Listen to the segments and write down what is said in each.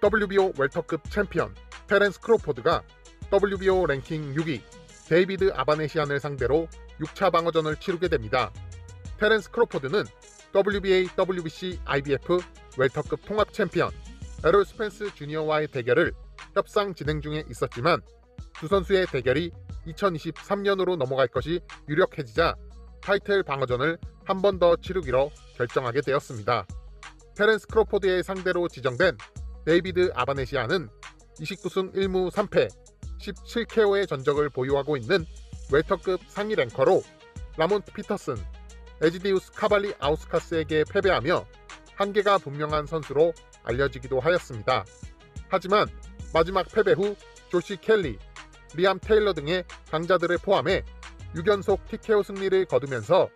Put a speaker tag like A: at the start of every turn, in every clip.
A: WBO 웰터급 챔피언 테렌스 크로포드가 WBO 랭킹 6위 데이비드 아바네시안을 상대로 6차 방어전을 치르게 됩니다. 테렌스 크로포드는 WBA, WBC, IBF 웰터급 통합 챔피언 에롤 스펜스 주니어와의 대결을 협상 진행 중에 있었지만 두 선수의 대결이 2023년으로 넘어갈 것이 유력해지자 타이틀 방어전을 한 번 더 치르기로 결정하게 되었습니다. 테렌스 크로포드의 상대로 지정된 데이비드 아바네시안은 29승 1무 3패 17KO의 전적을 보유하고 있는 웰터급 상위 랭커로 라몬트 피터슨, 에지디우스 카발리 아우스카스에게 패배하며 한계가 분명한 선수로 알려지기도 하였습니다. 하지만 마지막 패배 후 조시 켈리, 리암 테일러 등의 강자들을 포함해 6연속 TKO 승리를 거두면서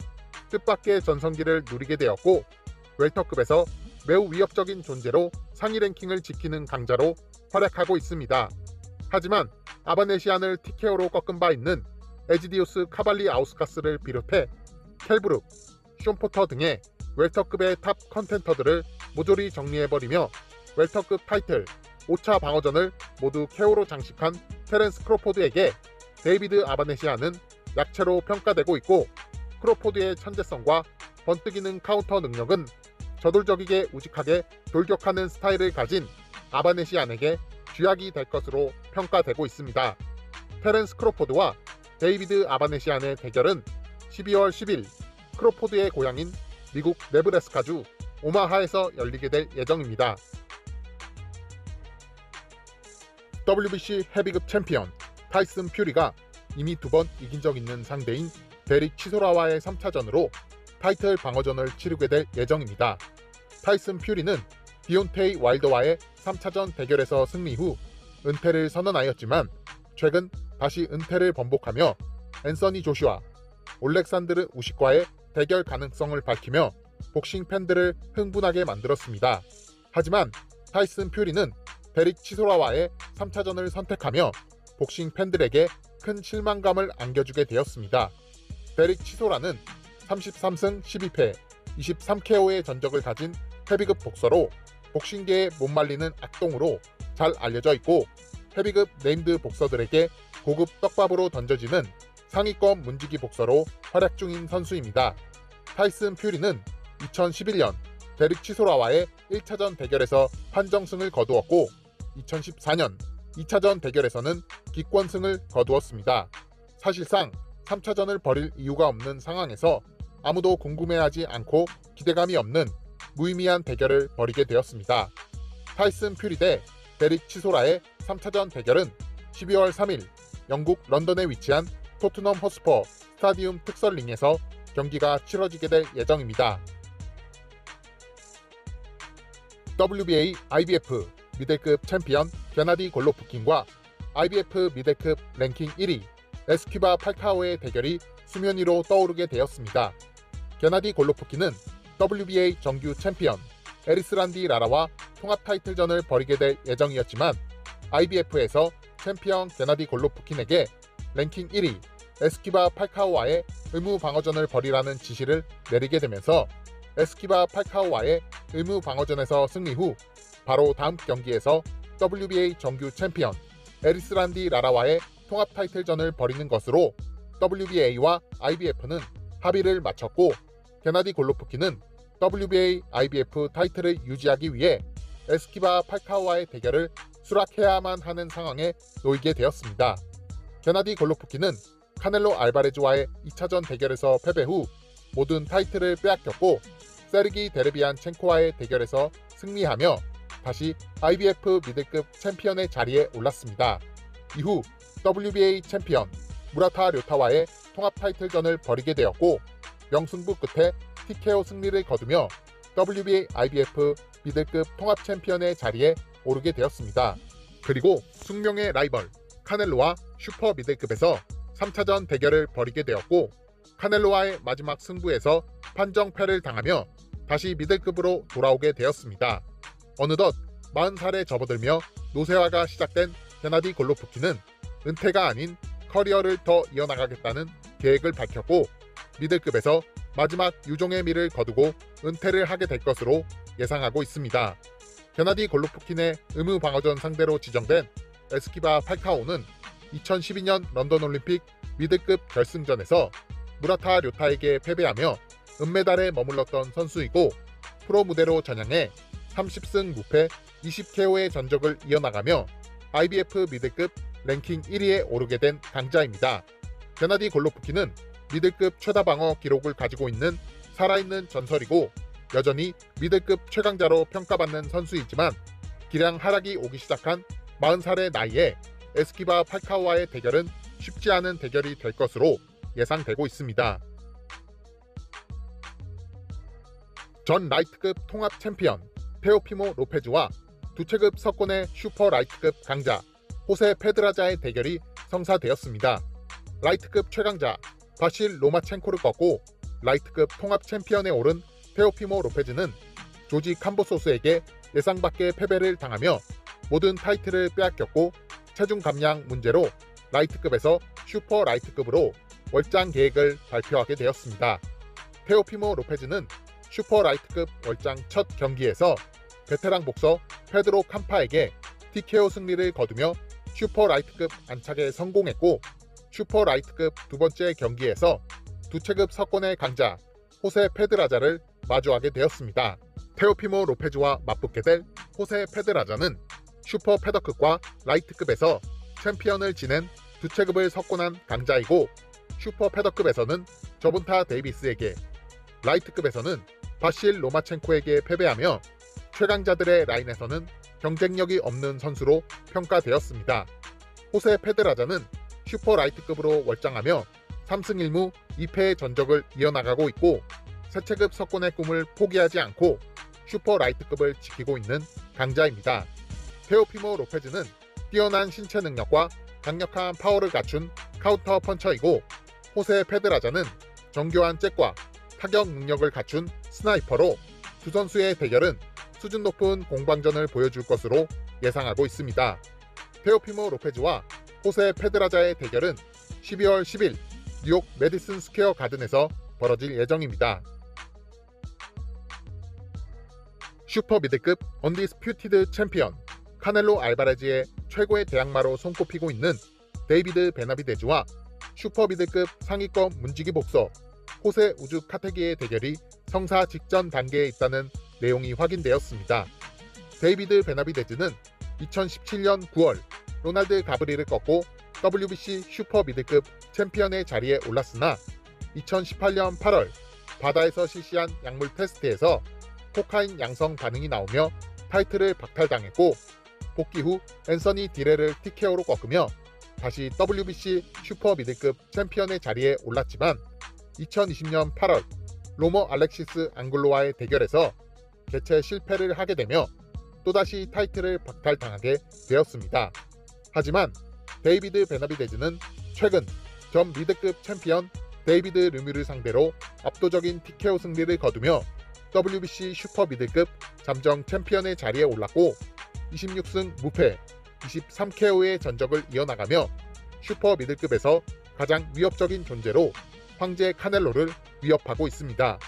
A: 뜻밖의 전성기를 누리게 되었고 웰터급에서 매우 위협적인 존재로 상위 랭킹을 지키는 강자로 활약하고 있습니다. 하지만 아바네시안을 TKO로 꺾은 바 있는 에지디우스 카발리 아우스카스를 비롯해 켈브룩, 숀 포터 등의 웰터급의 탑 컨텐터들을 모조리 정리해버리며 웰터급 타이틀 5차 방어전을 모두 KO로 장식한 테렌스 크로포드에게 데이비드 아바네시안은 약체로 평가되고 있고 크로포드의 천재성과 번뜩이는 카운터 능력은 저돌적이게 우직하게 돌격하는 스타일을 가진 아바네시안에게 쥐약이 될 것으로 평가되고 있습니다. 테렌스 크로포드와 데이비드 아바네시안의 대결은 12월 10일 크로포드의 고향인 미국 네브래스카주 오마하에서 열리게 될 예정입니다. WBC 헤비급 챔피언 타이슨 퓨리가 이미 2번 이긴 적 있는 상대인 데릭 치소라와의 3차전으로 타이틀 방어전을 치르게 될 예정입니다. 타이슨 퓨리는 디온테이 와일더와의 3차전 대결에서 승리 후 은퇴를 선언하였지만 최근 다시 은퇴를 번복하며 앤서니 조슈아, 올렉산드르 우식과의 대결 가능성을 밝히며 복싱 팬들을 흥분하게 만들었습니다. 하지만 타이슨 퓨리는 데릭 치소라와의 3차전을 선택하며 복싱 팬들에게 큰 실망감을 안겨주게 되었습니다. 데릭 치소라는 33승 12패 23KO의 전적을 가진 헤비급 복서로 복싱계에 못 말리는 악동으로 잘 알려져 있고 헤비급 네임드 복서들에게 고급 떡밥으로 던져지는 상위권 문지기 복서로 활약 중인 선수입니다. 타이슨 퓨리는 2011년 데릭 치소라와의 1차전 대결에서 판정승을 거두었고 2014년 2차전 대결에서는 기권승을 거두었습니다. 사실상 3차전을 벌일 이유가 없는 상황에서 아무도 궁금해하지 않고 기대감이 없는 무의미한 대결을 벌이게 되었습니다. 타이슨 퓨리 대 데릭 치소라의 3차전 대결은 12월 3일 영국 런던에 위치한 토트넘 허스퍼 스타디움 특설링에서 경기가 치러지게 될 예정입니다. WBA, IBF 미들급 챔피언 게나디 골로프킨과 IBF 미들급 랭킹 1위 에스퀴바 팔카오의 대결이 수면 위로 떠오르게 되었습니다. 게나디 골로프킨은 WBA 정규 챔피언 에리스란디 라라와 통합 타이틀전을 벌이게 될 예정이었지만 IBF에서 챔피언 게나디 골로프킨에게 랭킹 1위 에스퀴바 팔카오와의 의무 방어전을 벌이라는 지시를 내리게 되면서 에스퀴바 팔카오와의 의무 방어전에서 승리 후 바로 다음 경기에서 WBA 정규 챔피언 에리스란디 라라와의 통합 타이틀전을 벌이는 것으로 WBA와 IBF는 합의를 마쳤고 게나디 골로프킨은 WBA, IBF 타이틀을 유지하기 위해 에스퀴바 팔카오와의 대결을 수락해야만 하는 상황에 놓이게 되었습니다. 게나디 골로프킨은 카넬로 알바레즈와의 2차전 대결에서 패배 후 모든 타이틀을 빼앗겼고 세르기 데르비안첸코와의 대결에서 승리하며 다시 IBF 미들급 챔피언의 자리에 올랐습니다. 이후 WBA 챔피언 무라타 료타와의 통합 타이틀전을 벌이게 되었고 명승부 끝에 TKO 승리를 거두며 WBA, IBF 미들급 통합 챔피언의 자리에 오르게 되었습니다. 그리고 숙명의 라이벌 카넬로와 슈퍼 미들급에서 3차전 대결을 벌이게 되었고 카넬로와의 마지막 승부에서 판정패를 당하며 다시 미들급으로 돌아오게 되었습니다. 어느덧 40살에 접어들며 노쇠화가 시작된 게나디 골로프킨은 은퇴가 아닌 커리어를 더 이어나가겠다는 계획을 밝혔고 미들급에서 마지막 유종의 미를 거두고 은퇴를 하게 될 것으로 예상하고 있습니다. 게나디 골로프킨의 의무 방어전 상대로 지정된 에스키바 팔카오는 2012년 런던 올림픽 미들급 결승전에서 무라타 료타에게 패배하며 은메달에 머물렀던 선수이고 프로 무대로 전향해 30승 무패 20KO의 전적을 이어나가며 IBF 미들급 랭킹 1위에 오르게 된 강자입니다. 게나디 골로프킨은 미들급 최다 방어 기록을 가지고 있는 살아있는 전설이고 여전히 미들급 최강자로 평가받는 선수이지만 기량 하락이 오기 시작한 40살의 나이에 에스키바 팔카오와의 대결은 쉽지 않은 대결이 될 것으로 예상되고 있습니다. 전 라이트급 통합 챔피언 테오피모 로페즈와 두체급 석권의 슈퍼 라이트급 강자 호세 페드라자의 대결이 성사되었습니다. 라이트급 최강자 바실 로마첸코를 꺾고 라이트급 통합 챔피언에 오른 테오피모 로페즈는 조지 캄보소스에게 예상 밖의 패배를 당하며 모든 타이틀을 빼앗겼고 체중 감량 문제로 라이트급에서 슈퍼 라이트급으로 월장 계획을 발표하게 되었습니다. 테오피모 로페즈는 슈퍼 라이트급 월장 첫 경기에서 베테랑 복서 페드로 캄파에게 TKO 승리를 거두며 슈퍼 라이트급 안착에 성공했고 슈퍼 라이트급 두 번째 경기에서 두체급 석권의 강자 호세 페드라자를 마주하게 되었습니다. 테오피모 로페즈와 맞붙게 될 호세 페드라자는 슈퍼 패더급과 라이트급에서 챔피언을 지낸 두체급을 석권한 강자이고 슈퍼 패더급에서는 저본타 데이비스에게, 라이트급에서는 바실 로마첸코에게 패배하며 최강자들의 라인에서는 경쟁력이 없는 선수로 평가되었습니다. 호세 페드라자는 슈퍼 라이트급으로 월장하며 3승 1무 2패의 전적을 이어나가고 있고 세체급 석권의 꿈을 포기하지 않고 슈퍼 라이트급을 지키고 있는 강자입니다. 테오피모 로페즈는 뛰어난 신체 능력과 강력한 파워를 갖춘 카운터 펀처이고 호세 페드라자는 정교한 잽과 타격 능력을 갖춘 스나이퍼로 두 선수의 대결은 수준 높은 공방전을 보여줄 것으로 예상하고 있습니다. 테오피모 로페즈와 호세 페드라자의 대결은 12월 10일 뉴욕 메디슨 스퀘어 가든에서 벌어질 예정입니다. 슈퍼 미드급 언디스퓨티드 챔피언 카넬로 알바레즈의 최고의 대항마로 손꼽히고 있는 데이비드 베나비데즈와 슈퍼 미드급 상위권 문지기 복서 호세 우즈 카테기의 대결이 성사 직전 단계에 있다는 내용이 확인되었습니다. 데이비드 베나비데즈는 2017년 9월 로날드 가브리를 꺾고 WBC 슈퍼 미드급 챔피언의 자리에 올랐으나 2018년 8월 바다에서 실시한 약물 테스트에서 코카인 양성 반응이 나오며 타이틀을 박탈당했고 복귀 후 앤서니 디레를 TKO로 꺾으며 다시 WBC 슈퍼 미들급 챔피언의 자리에 올랐지만 2020년 8월 로머 알렉시스 앙글로와의 대결에서 개최 실패를 하게 되며 또다시 타이틀을 박탈당하게 되었습니다. 하지만 데이비드 베나비데즈는 최근 전 미드급 챔피언 데이비드 르뮤를 상대로 압도적인 TKO 승리를 거두며 WBC 슈퍼 미들급 잠정 챔피언의 자리에 올랐고 26승 무패 23KO의 전적을 이어나가며 슈퍼 미들급에서 가장 위협적인 존재로 황제 카넬로를 위협하고 있습니다.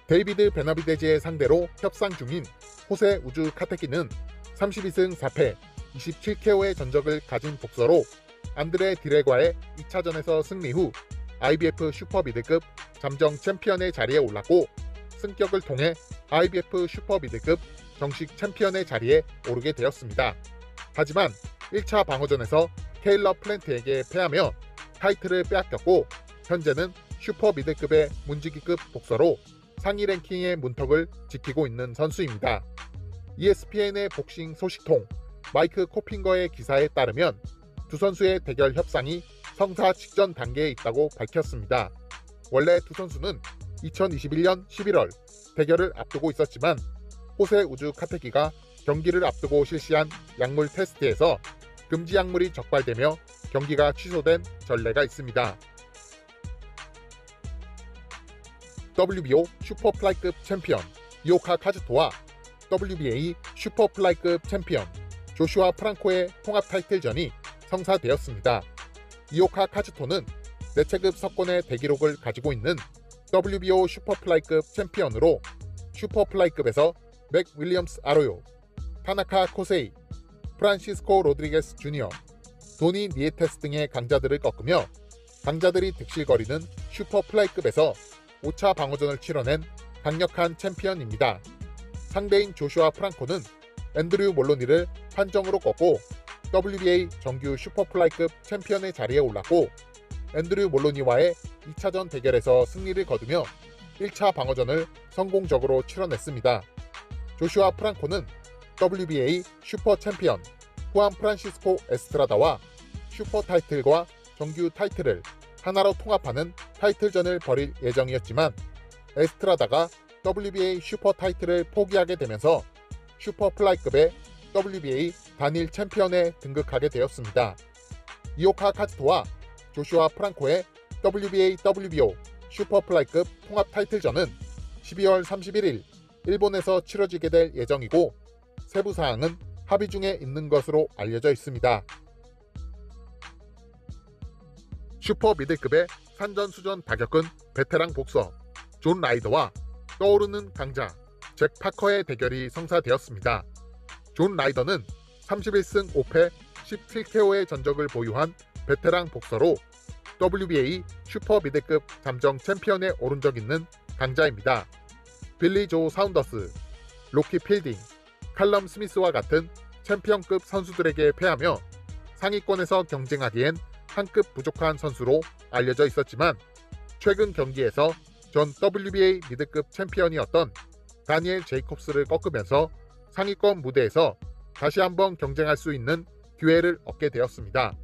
A: 데이비드 베나비데즈의 상대로 협상 중인 호세 우즈 카테키는 32승 4패 27KO의 전적을 가진 복서로 안드레 디레과의 2차전에서 승리 후 IBF 슈퍼 미들급 잠정 챔피언의 자리에 올랐고 승격을 통해 IBF 슈퍼 미들급 정식 챔피언의 자리에 오르게 되었습니다. 하지만 1차 방어전에서 케일러 플랜트에게 패하며 타이틀을 빼앗겼고 현재는 슈퍼 미들급의 문지기급 복서로 상위 랭킹의 문턱을 지키고 있는 선수입니다. ESPN의 복싱 소식통 마이크 코핑거의 기사에 따르면 두 선수의 대결 협상이 성사 직전 단계에 있다고 밝혔습니다. 원래 두 선수는 2021년 11월 대결을 앞두고 있었지만 호세 우즈 카테기가 경기를 앞두고 실시한 약물 테스트에서 금지 약물이 적발되며 경기가 취소된 전례가 있습니다. WBO 슈퍼플라이급 챔피언 이오카 카즈토와 WBA 슈퍼플라이급 챔피언 조슈아 프랑코의 통합 타이틀전이 성사되었습니다. 이오카 카즈토는 내체급 석권의 대기록을 가지고 있는 WBO 슈퍼플라이급 챔피언으로 슈퍼플라이급에서 맥 윌리엄스 아로요, 타나카 코세이, 프란시스코 로드리게스 주니어, 도니 니에테스 등의 강자들을 꺾으며 강자들이 득실거리는 슈퍼플라이급에서 5차 방어전을 치러낸 강력한 챔피언입니다. 상대인 조슈아 프랑코는 앤드류 몰로니를 판정으로 꺾고 WBA 정규 슈퍼플라이급 챔피언의 자리에 올랐고, 앤드류 몰로니와의 2차전 대결에서 승리를 거두며 1차 방어전을 성공적으로 치러냈습니다. 조슈아 프랑코는 WBA 슈퍼 챔피언 후안 프란시스코 에스트라다와 슈퍼 타이틀과 정규 타이틀을 하나로 통합하는 타이틀전을 벌일 예정이었지만, 에스트라다가 WBA 슈퍼 타이틀을 포기하게 되면서 슈퍼플라이급의 WBA 단일 챔피언에 등극하게 되었습니다. 이오카 카즈토와 조슈아 프랑코의 WBA WBO 슈퍼플라이급 통합 타이틀전은 12월 31일 일본에서 치러지게 될 예정이고, 세부 사항은 합의 중에 있는 것으로 알려져 있습니다. 슈퍼 미들급의 산전수전 다격은 베테랑 복서 존 라이더와 떠오르는 강자 잭 파커의 대결이 성사되었습니다. 존 라이더는 31승 5패 17KO의 전적을 보유한 베테랑 복서로 WBA 슈퍼 미들급 잠정 챔피언에 오른 적 있는 강자입니다. 빌리 조 사운더스, 로키 필딩, 칼럼 스미스와 같은 챔피언급 선수들에게 패하며 상위권에서 경쟁하기엔 한 급 부족한 선수로 알려져 있었지만, 최근 경기에서 전 WBA 미드급 챔피언이었던 다니엘 제이콥스를 꺾으면서 상위권 무대에서 다시 한번 경쟁할 수 있는 기회를 얻게 되었습니다.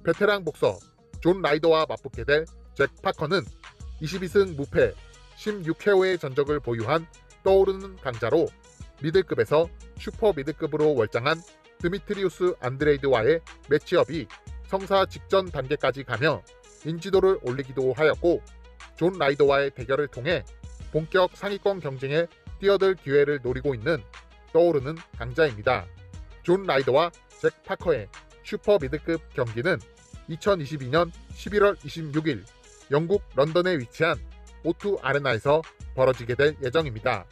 A: 베테랑 복서 존 라이더와 맞붙게 될 잭 파커는 22승 무패 16KO의 전적을 보유한 떠오르는 강자로 미들급에서 슈퍼 미들급으로 월장한 드미트리우스 안드레이드와의 매치업이 성사 직전 단계까지 가며 인지도를 올리기도 하였고, 존 라이더와의 대결을 통해 본격 상위권 경쟁에 뛰어들 기회를 노리고 있는 떠오르는 강자입니다. 존 라이더와 잭 파커의 슈퍼 미들급 경기는 2022년 11월 26일 영국 런던에 위치한 O2 아레나에서 벌어지게 될 예정입니다.